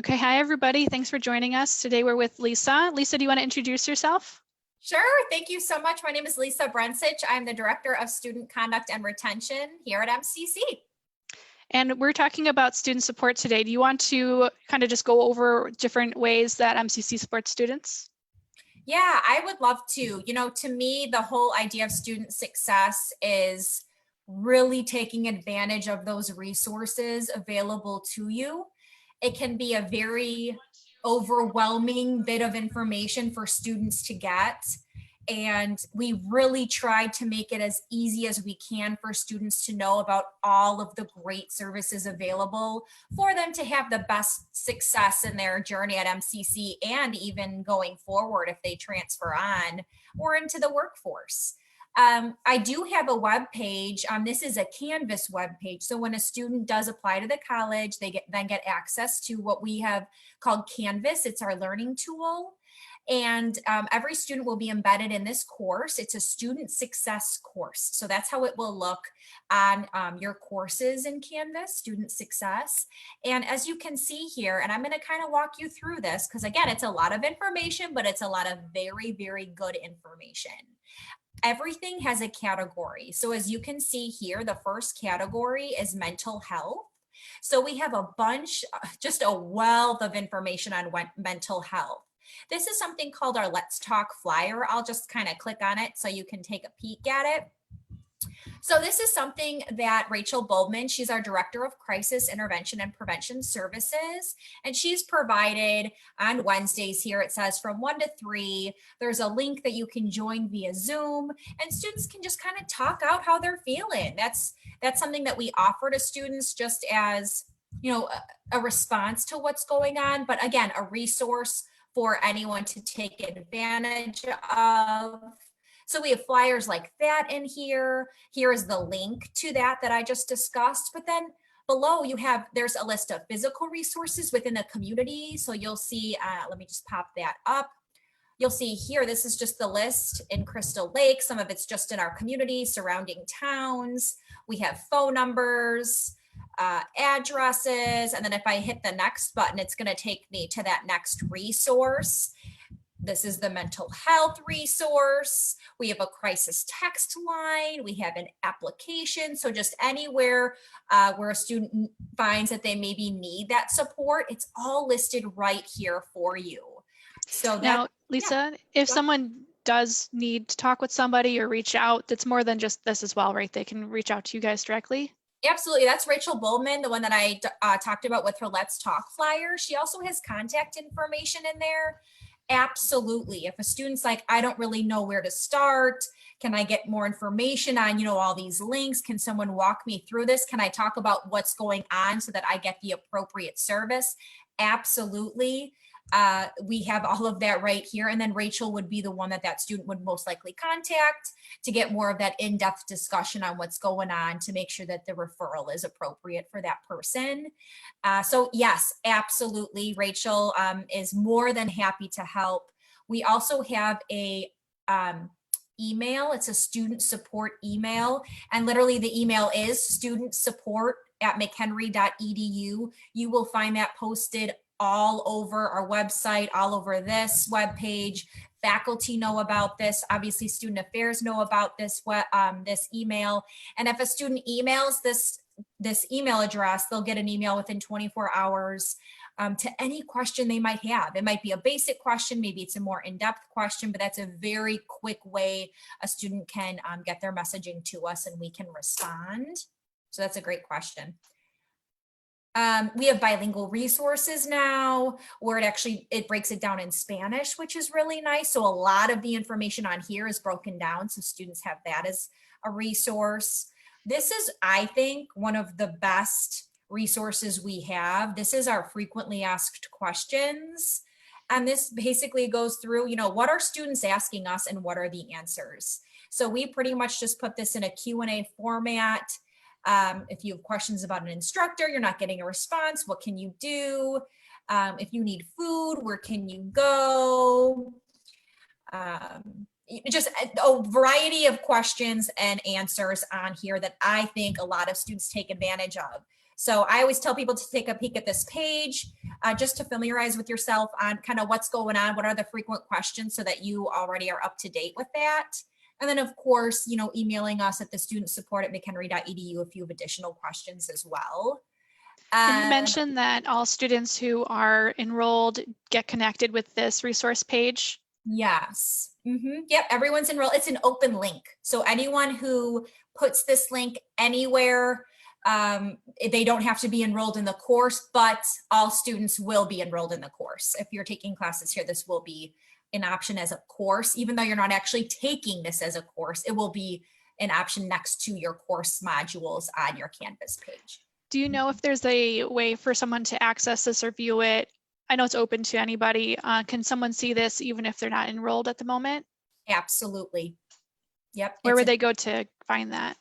Okay, hi everybody. Thanks for joining us. Today we're with Lisa. Lisa, do you want to introduce yourself? Sure. Thank you so much. My name is Lisa Brncich. I'm the Director of Student Conduct and Retention here at MCC. And we're talking about student support today. Do you want to kind of just go over different ways that MCC supports students? Yeah, I would love to. To me, the whole idea of student success is really taking advantage of those resources available to you. It can be a very overwhelming bit of information for students to get. And we really tried to make it as easy as we can for students to know about all of the great services available for them to have the best success in their journey at MCC and even going forward if they transfer on or into the workforce. I do have a web page. This is a Canvas web page. So when a student does apply to the college, they then get access to what we have called Canvas. It's our learning tool. And every student will be embedded in this course. It's a student success course. So that's how it will look on your courses in Canvas, student success. And as you can see here, and I'm going to kind of walk you through this because again, it's a lot of information, but it's a lot of very, very good information. Everything has a category. So as you can see here, the first category is mental health. So we have a bunch, just a wealth of information on mental health. This is something called our Let's Talk flyer. I'll just kind of click on it so you can take a peek at it. So this is something that Rachel Boldman, she's our Director of Crisis Intervention and Prevention Services, and she's provided on Wednesdays here, it says from 1 to 3, there's a link that you can join via Zoom, and students can just kind of talk out how they're feeling. That's something that we offer to students just as, a response to what's going on, but again, a resource for anyone to take advantage of. So we have flyers like that in here. Here is the link to that I just discussed. But then below there's a list of physical resources within the community. So you'll see, let me just pop that up. You'll see here, this is just the list in Crystal Lake. Some of it's just in our community, surrounding towns. We have phone numbers, addresses. And then if I hit the next button, it's going to take me to that next resource. This is the mental health resource. We have a crisis text line. We have an application. So just anywhere where a student finds that they maybe need that support, it's all listed right here for you. So now, Lisa, if someone does need to talk with somebody or reach out, that's more than just this as well, right? They can reach out to you guys directly. Absolutely. That's Rachel Boldman, the one that I talked about with her Let's Talk flyer. She also has contact information in there. Absolutely. If a student's like, I don't really know where to start, can I get more information on, all these links? Can someone walk me through this? Can I talk about what's going on so that I get the appropriate service? Absolutely. We have all of that right here. And then Rachel would be the one that student would most likely contact to get more of that in-depth discussion on what's going on to make sure that the referral is appropriate for that person. So yes, absolutely. Rachel is more than happy to help. We also have a email. It's a student support email. And literally the email is studentsupport@mchenry.edu. You will find that posted all over our website, all over this webpage. Faculty know about this. Obviously, student affairs know about this email. And if a student emails this email address, they'll get an email within 24 hours to any question they might have. It might be a basic question, maybe it's a more in-depth question, but that's a very quick way a student can get their messaging to us and we can respond. So that's a great question. We have bilingual resources now where it breaks it down in Spanish, which is really nice. So a lot of the information on here is broken down. So students have that as a resource. This is, I think, one of the best resources we have. This is our frequently asked questions. And this basically goes through, what are students asking us and what are the answers? So we pretty much just put this in a Q&A format. If you have questions about an instructor, you're not getting a response, what can you do? If you need food, where can you go? Just a variety of questions and answers on here that I think a lot of students take advantage of. So I always tell people to take a peek at this page, just to familiarize with yourself on kind of what's going on, what are the frequent questions, so that you already are up to date with that. And then of course, emailing us at the student support at mchenry.edu if you have additional questions as well. And you mentioned that all students who are enrolled get connected with this resource page. Yes. Yep. Everyone's enrolled. It's an open link. So anyone who puts this link anywhere, they don't have to be enrolled in the course, but all students will be enrolled in the course. If you're taking classes here, this will be an option as a course. Even though you're not actually taking this as a course, it will be an option next to your course modules on your Canvas page. Do you know if there's a way for someone to access this or view it? I know it's open to anybody. Can someone see this even if they're not enrolled at the moment? Absolutely. Yep. Where would they go to find that?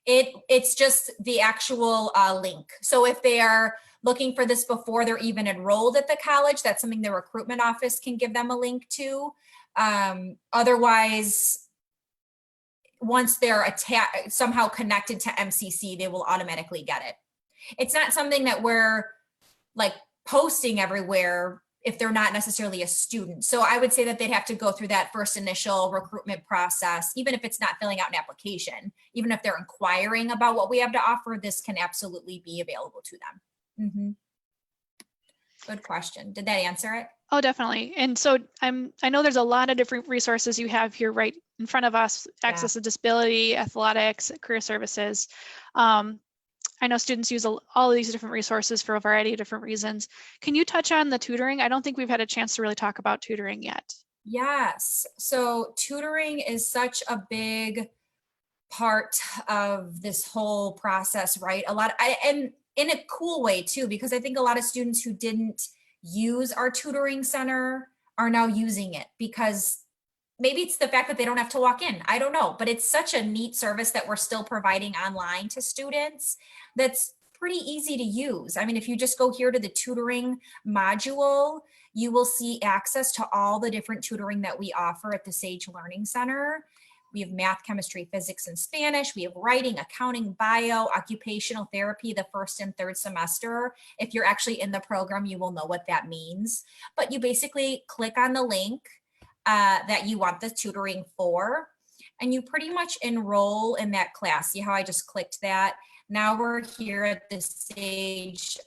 It's just the actual link. So if they are looking for this before they're even enrolled at the college, that's something the recruitment office can give them a link to. Otherwise, once they're somehow connected to MCC, they will automatically get it. It's not something that we're like posting everywhere if they're not necessarily a student. So I would say that they'd have to go through that first initial recruitment process, even if it's not filling out an application, even if they're inquiring about what we have to offer, this can absolutely be available to them. Good question. Did that answer it? Oh, definitely. And so I know there's a lot of different resources you have here right in front of us: access to disability, athletics, career services. I know students use all of these different resources for a variety of different reasons. Can you touch on the tutoring? I don't think we've had a chance to really talk about tutoring yet. Yes. So tutoring is such a big part of this whole process, right? And in a cool way too, because I think a lot of students who didn't use our tutoring center are now using it, because maybe it's the fact that they don't have to walk in. I don't know, but it's such a neat service that we're still providing online to students that's pretty easy to use. I mean, if you just go here to the tutoring module, you will see access to all the different tutoring that we offer at the Sage Learning Center. We have math, chemistry, physics, and Spanish. We have writing, accounting, bio, occupational therapy, the first and third semester. If you're actually in the program, you will know what that means. But you basically click on the link that you want the tutoring for, and you pretty much enroll in that class. See how I just clicked that? Now we're here at the Sage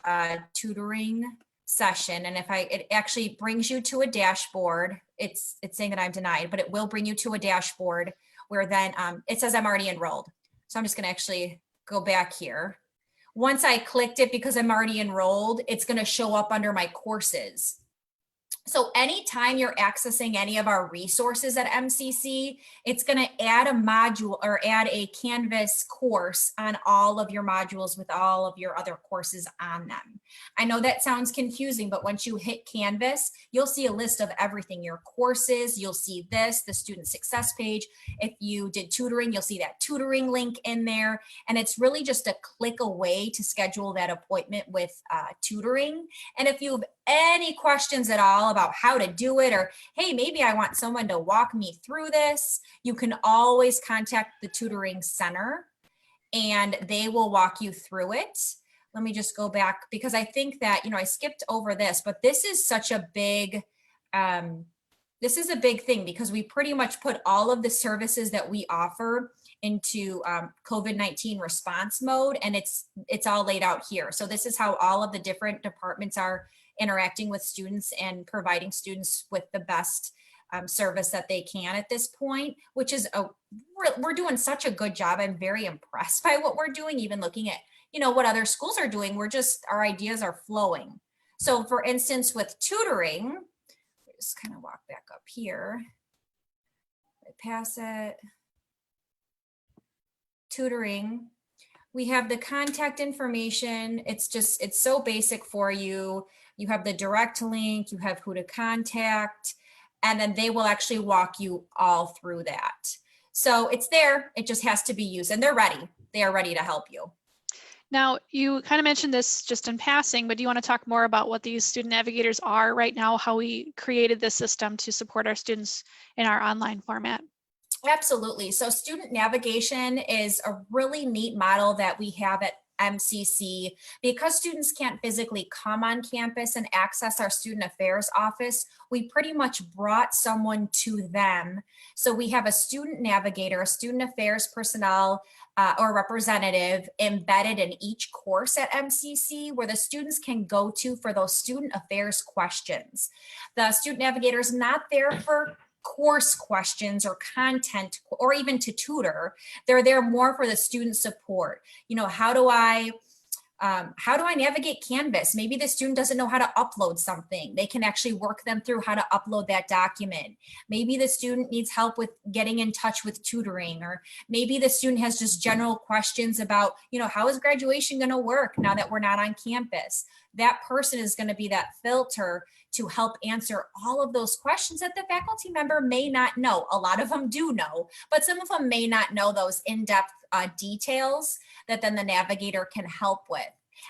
tutoring session, and it actually brings you to a dashboard. It's saying that I'm denied, but it will bring you to a dashboard where then it says I'm already enrolled. So I'm just gonna actually go back here. Once I clicked it, because I'm already enrolled, it's gonna show up under my courses. So anytime you're accessing any of our resources at MCC, it's going to add a module or add a Canvas course on all of your modules with all of your other courses on them. I know that sounds confusing, but once you hit Canvas, you'll see a list of everything, your courses. You'll see the student success page. If you did tutoring, you'll see that tutoring link in there. And it's really just a click away to schedule that appointment with tutoring. And if you have any questions at all about how to do it, or hey, maybe I want someone to walk me through this, you can always contact the tutoring center and they will walk you through it. Let me just go back, because I think that, I skipped over this, but this is such a big, this is a big thing, because we pretty much put all of the services that we offer into COVID-19 response mode, and it's all laid out here. So this is how all of the different departments are interacting with students and providing students with the best service that they can at this point, which is we're doing such a good job. I'm very impressed by what we're doing, even looking at what other schools are doing. Our ideas are flowing. So for instance, with tutoring, just kind of walk back up here, pass it. Tutoring, we have the contact information. It's so basic for you. You have the direct link, you have who to contact, and then they will actually walk you all through that. So it's there, it just has to be used, and they're ready. They are ready to help you. Now, you kind of mentioned this just in passing, but do you want to talk more about what these student navigators are right now, how we created this system to support our students in our online format? Absolutely. So student navigation is a really neat model that we have at MCC, because students can't physically come on campus and access our student affairs office, we pretty much brought someone to them. So we have a student navigator, a student affairs personnel or representative embedded in each course at MCC, where the students can go to for those student affairs questions. The student navigator is not there for course questions or content or even to tutor. They're there more for the student support. You know, how do I navigate Canvas? Maybe the student doesn't know how to upload something. They can actually work them through how to upload that document. Maybe the student needs help with getting in touch with tutoring, or maybe the student has just general questions about, you know, how is graduation going to work now that we're not on campus? That person is going to be that filter to help answer all of those questions that the faculty member may not know. A lot of them do know, but some of them may not know those in-depth details that then the navigator can help with.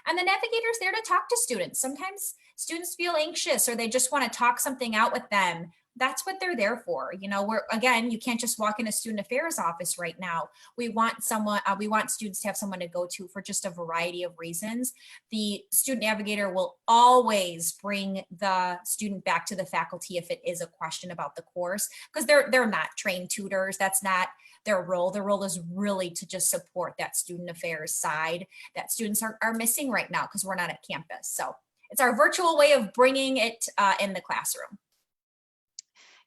And the navigator is there to talk to students. Sometimes students feel anxious or they just want to talk something out with them. That's what they're there for. You know, again, you can't just walk in a student affairs office right now. We want students to have someone to go to for just a variety of reasons. The student navigator will always bring the student back to the faculty if it is a question about the course, because they're not trained tutors. That's not their role. Their role is really to just support that student affairs side that students are missing right now because we're not at campus. So it's our virtual way of bringing it in the classroom.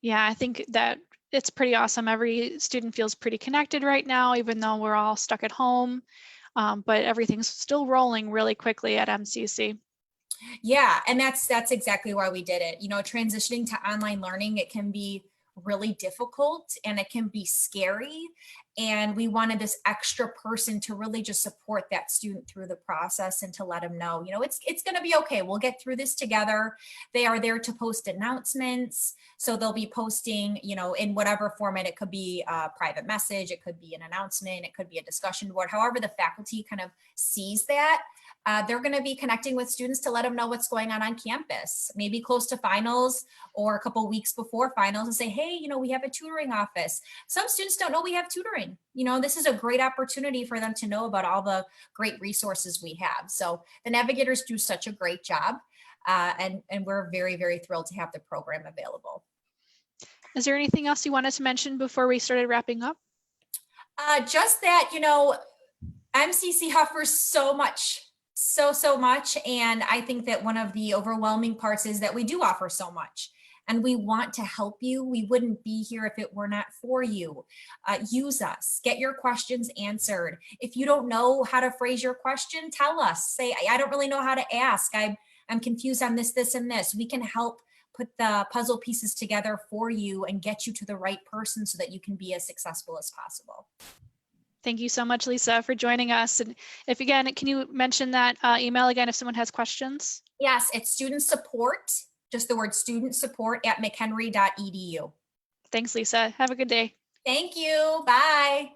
Yeah, I think that it's pretty awesome. Every student feels pretty connected right now, even though we're all stuck at home, but everything's still rolling really quickly at MCC. Yeah, and that's exactly why we did it. You know, transitioning to online learning, it can be really difficult and it can be scary. And we wanted this extra person to really just support that student through the process and to let them know, you know, it's going to be okay. We'll get through this together. They are there to post announcements. So they'll be posting, you know, in whatever format. It could be a private message, it could be an announcement, it could be a discussion board, however the faculty kind of sees that. They're going to be connecting with students to let them know what's going on campus, maybe close to finals or a couple weeks before finals, and say, hey, you know, we have a tutoring office. Some students don't know we have tutoring. You know, this is a great opportunity for them to know about all the great resources we have. So the navigators do such a great job, and we're very, very thrilled to have the program available. Is there anything else you wanted to mention before we started wrapping up? Just that, you know, MCC offers so much. So much. And I think that one of the overwhelming parts is that we do offer so much and we want to help you. We wouldn't be here if it were not for you. Use us, get your questions answered. If you don't know how to phrase your question, tell us. Say, I don't really know how to ask. I'm confused on this, and this. We can help put the puzzle pieces together for you and get you to the right person so that you can be as successful as possible. Thank you so much, Lisa, for joining us. And if again, can you mention that email again if someone has questions? Yes, it's student support, just the word student support @mchenry.edu. Thanks, Lisa. Have a good day. Thank you. Bye.